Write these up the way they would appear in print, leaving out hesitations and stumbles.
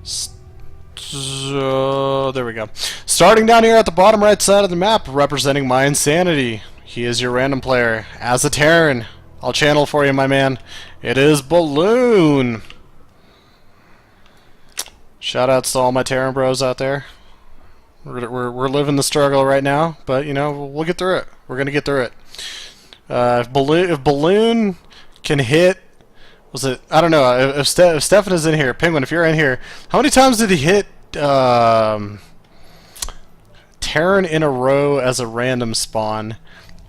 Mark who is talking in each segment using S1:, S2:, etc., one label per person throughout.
S1: So, there we go. Starting down here at the bottom right side of the map, representing my insanity. He is your random player. As a Terran, I'll channel for you, my man. It is Balloon. Shoutouts to all my Terran bros out there. We're living the struggle right now, but you know, we'll get through it. We're gonna get through it. If Balloon can hit, was it? I don't know. If Stefan is in here, Penguin, if you're in here, how many times did he hit Terran in a row as a random spawn?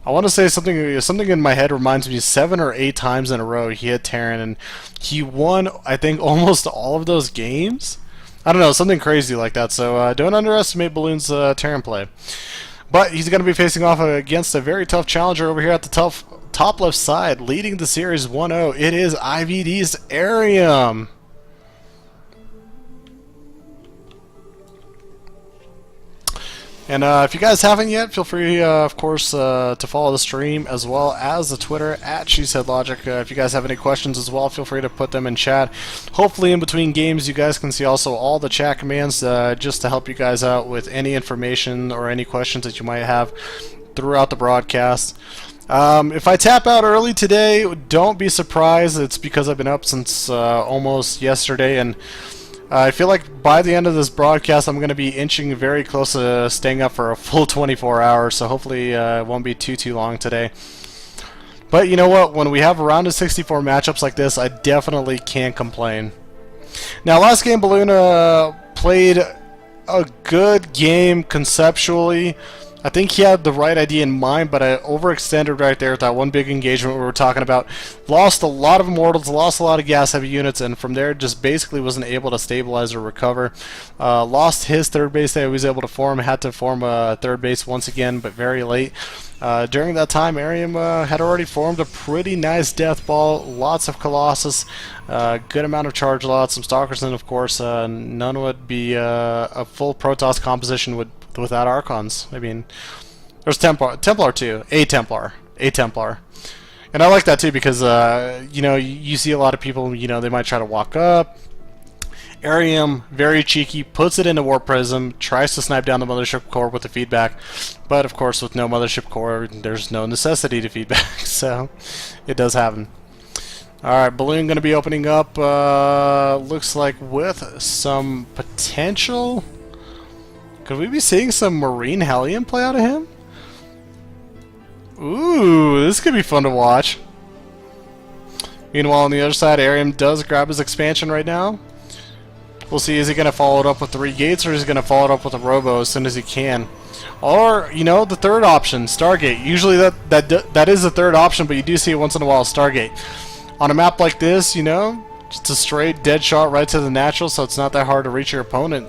S1: I want to say something in my head reminds me 7 or 8 times in a row he hit Terran, and he won, I think, almost all of those games. I don't know, something crazy like that. So don't underestimate Balloon's Terran play. But he's going to be facing off against a very tough challenger over here at the top left side, leading the series 1-0. It is IvDArium. And if you guys haven't yet, feel free, of course, to follow the stream as well as the Twitter at SheSaidLogic. If you guys have any questions as well, feel free to put them in chat. Hopefully in between games you guys can see also all the chat commands just to help you guys out with any information or any questions that you might have throughout the broadcast. If I tap out early today, don't be surprised. It's because I've been up since almost yesterday, and I feel like by the end of this broadcast I'm going to be inching very close to staying up for a full 24 hours, so hopefully it won't be too long today. But you know what, when we have a round of 64 matchups like this, I definitely can't complain. Now last game Balloon played a good game conceptually. I think he had the right idea in mind, but I overextended right there with that one big engagement we were talking about. Lost a lot of immortals, lost a lot of gas heavy units, and from there just basically wasn't able to stabilize or recover. Lost his third base that he was able to form, had to form a third base once again, but very late. During that time, IvDArium had already formed a pretty nice death ball, lots of Colossus, good amount of charge lots, some Stalkers, and of course none would be a full Protoss composition without Archons. I mean, there's Templar too, a Templar. And I like that too because, you know, you see a lot of people, you know, they might try to walk up. IvDArium, very cheeky, puts it into Warp Prism, tries to snipe down the Mothership Core with the feedback, but of course with no Mothership Core, there's no necessity to feedback, so it does happen. Alright, Balloon going to be opening up, looks like with some potential. Could we be seeing some Marine Hellion play out of him? Ooh, this could be fun to watch. Meanwhile, on the other side, IvDArium does grab his expansion right now. We'll see, is he going to follow it up with 3 gates, or is he going to follow it up with a Robo as soon as he can? Or, you know, the third option, Stargate. Usually that is the third option, but you do see it once in a while, Stargate. On a map like this, you know, just a straight dead shot right to the natural, so it's not that hard to reach your opponent.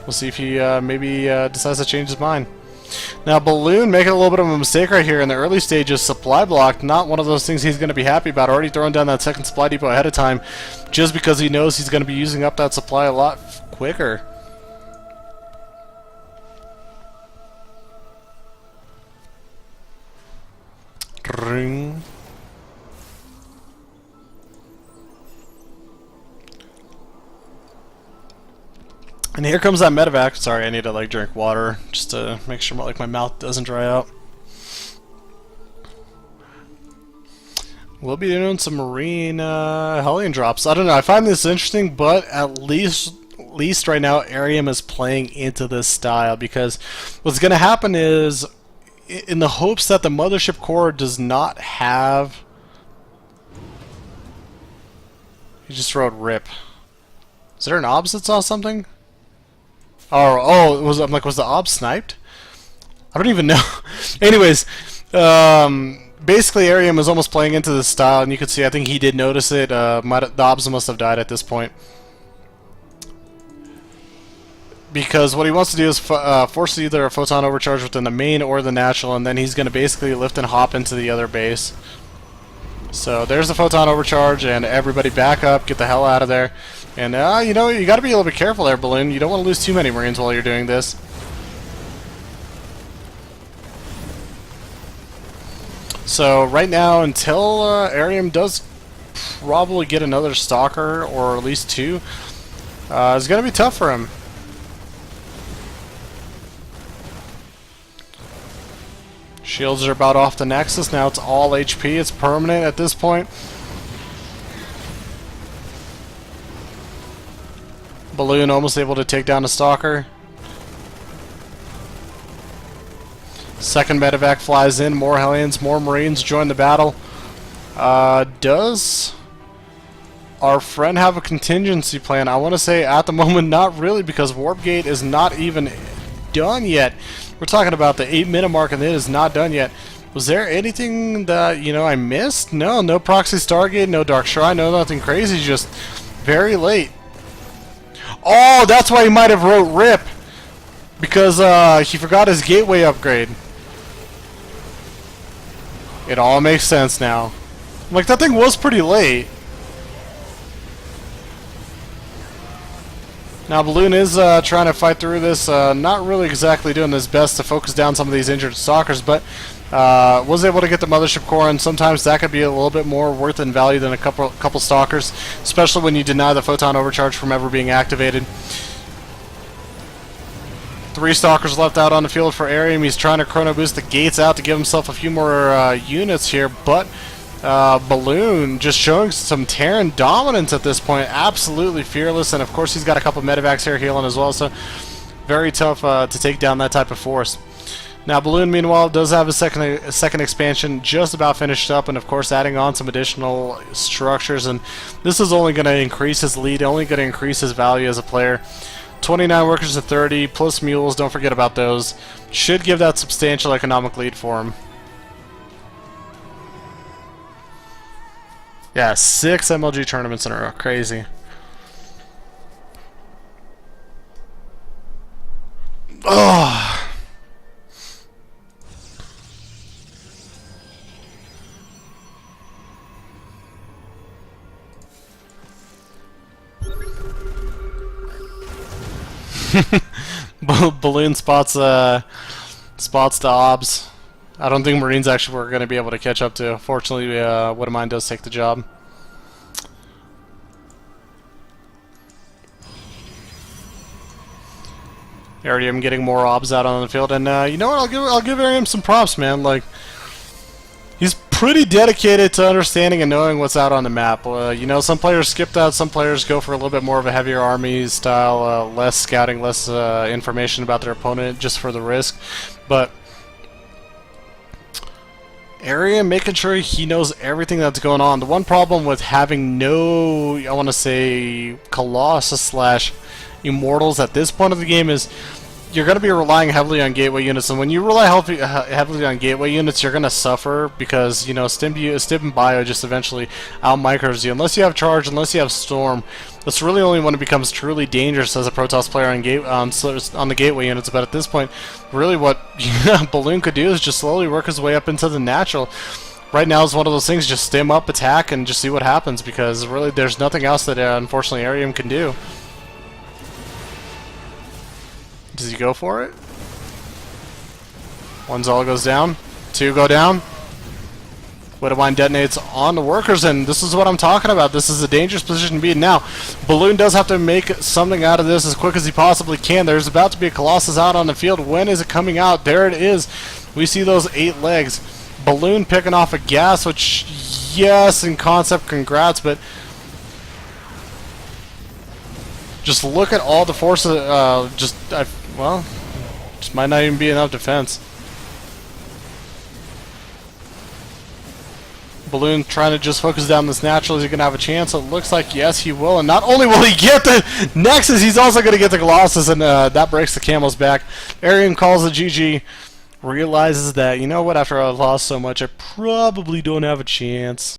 S1: We'll see if he maybe decides to change his mind. Now Balloon making a little bit of a mistake right here in the early stages. Supply block, not one of those things he's going to be happy about. Already throwing down that second supply depot ahead of time just because he knows he's going to be using up that supply a lot quicker. Ring. And here comes that medevac. Sorry, I need to like drink water just to make sure my mouth doesn't dry out. We'll be doing some Marine Hellion drops. I don't know. I find this interesting, but at least right now, IvDArium is playing into this style because what's going to happen is, in the hopes that the Mothership Core does not have. He just wrote RIP. Is there an OBS that saw something? Oh, was the OB sniped? I don't even know. Anyways, basically IvDArium is almost playing into this style, and you can see I think he did notice it. The OBS must have died at this point. Because what he wants to do is force either a photon overcharge within the main or the natural, and then he's going to basically lift and hop into the other base. So there's the photon overcharge, and everybody back up, get the hell out of there. And you know, you got to be a little bit careful there, Balloon. You don't want to lose too many Marines while you're doing this. So right now, until IvDArium does probably get another Stalker, or at least 2, It's going to be tough for him. Shields are about off the Nexus. Now it's all HP. It's permanent at this point. Balloon almost able to take down a Stalker. Second medevac flies in. More Hellions, more Marines join the battle. Does our friend have a contingency plan? I want to say at the moment not really, because Warp Gate is not even done yet. We're talking about the 8-minute mark and it is not done yet. Was there anything that, you know, I missed? No Proxy Stargate, no Dark Shrine, no nothing crazy, just very late. Oh, that's why he might have wrote RIP, because he forgot his gateway upgrade. It all makes sense now. Like, that thing was pretty late. Now, Balloon is trying to fight through this, not really exactly doing his best to focus down some of these injured Stalkers, but was able to get the Mothership Core, and sometimes that could be a little bit more worth in value than a couple Stalkers, especially when you deny the Photon Overcharge from ever being activated. 3 Stalkers left out on the field for IvDArium. He's trying to chrono boost the gates out to give himself a few more units here, but Balloon just showing some Terran dominance at this point. Absolutely fearless, and of course he's got a couple medevacs here healing as well, so very tough to take down that type of force. Now Balloon, meanwhile, does have a second expansion just about finished up, and of course adding on some additional structures, and this is only going to increase his lead, only going to increase his value as a player. 29 workers to 30, plus mules, don't forget about those. Should give that substantial economic lead for him. Yeah, 6 MLG tournaments in a row. Crazy. Oh. Balloon spots the obs. I don't think Marines actually were going to be able to catch up to. Fortunately, What a Mind does take the job. IvDArium getting more obs out on the field, and you know what? I'll give IvDArium some props, man. Like, he's pretty dedicated to understanding and knowing what's out on the map. You know, some players skip that. Some players go for a little bit more of a heavier army style, less scouting, less information about their opponent, just for the risk. But IvDArium making sure he knows everything that's going on. The one problem with having no, I want to say, Colossus / Immortals at this point of the game is you're going to be relying heavily on gateway units, and when you rely heavily on gateway units, you're going to suffer because, you know, Stim and Bio just eventually out-micros you. Unless you have Charge, unless you have Storm, that's really only when it becomes truly dangerous as a Protoss player on the gateway units. But at this point, really what Balloon could do is just slowly work his way up into the natural. Right now is one of those things, just stim up, attack, and just see what happens, because really there's nothing else that unfortunately IvDArium can do. Does he go for it? 1 Zala goes down. 2 go down. What a Mind detonates on the workers, and this is what I'm talking about. This is a dangerous position to be in. Now, Balloon does have to make something out of this as quick as he possibly can. There's about to be a Colossus out on the field. When is it coming out? There it is. We see those 8 legs. Balloon picking off a gas, which, yes, in concept, congrats, but just look at all the forces, well, just might not even be enough defense. Balloon trying to just focus down this natural. Is he going to have a chance? It looks like yes, he will. And not only will he get the Nexus, he's also going to get the Colossus, and that breaks the Camel's back. IvDArium calls it GG. Realizes that, you know what, after I lost so much, I probably don't have a chance.